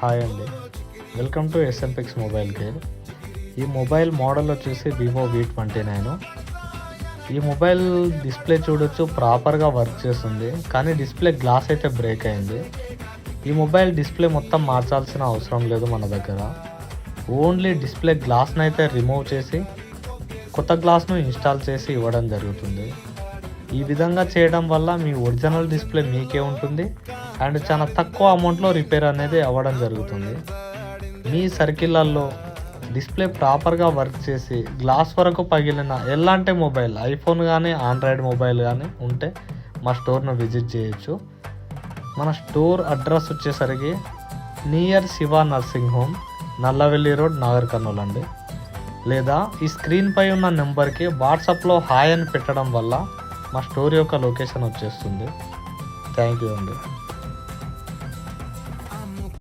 Hi అండి, welcome to ఎస్ఎంపిక్స్ mobile care. ఈ mobile model వచ్చేసి వివో V29. ఈ మొబైల్ డిస్ప్లే చూడొచ్చు, ప్రాపర్గా వర్క్ చేస్తుంది, కానీ డిస్ప్లే గ్లాస్ అయితే బ్రేక్ అయింది. ఈ మొబైల్ డిస్ప్లే మొత్తం మార్చాల్సిన అవసరం లేదు మన దగ్గర. ఓన్లీ డిస్ప్లే గ్లాస్ను అయితే రిమూవ్ చేసి కొత్త గ్లాస్ను ఇన్స్టాల్ చేసి ఇవ్వడం జరుగుతుంది. ఈ విధంగా చేయడం వల్ల మీ ఒరిజినల్ డిస్ప్లే మీకే ఉంటుంది అండ్ చాలా తక్కువ అమౌంట్లో రిపేర్ అనేది అవ్వడం జరుగుతుంది. మీ సర్కిళ్ళల్లో డిస్ప్లే ప్రాపర్గా వర్క్ చేసి గ్లాస్ వరకు పగిలిన ఎలాంటి మొబైల్, ఐఫోన్ కానీ ఆండ్రాయిడ్ మొబైల్ కానీ ఉంటే మా స్టోర్ను విజిట్ చేయొచ్చు. మన స్టోర్ అడ్రస్ వచ్చేసరికి near Shiva nursing home, Nallavelli road, Nagar Kurnool అండి. లేదా ఈ స్క్రీన్పై ఉన్న నెంబర్కి వాట్సాప్లో హాయ్ అని పెట్టడం వల్ల మా స్టోర్ యొక్క లొకేషన్ వచ్చేస్తుంది. థ్యాంక్ యూ అండి.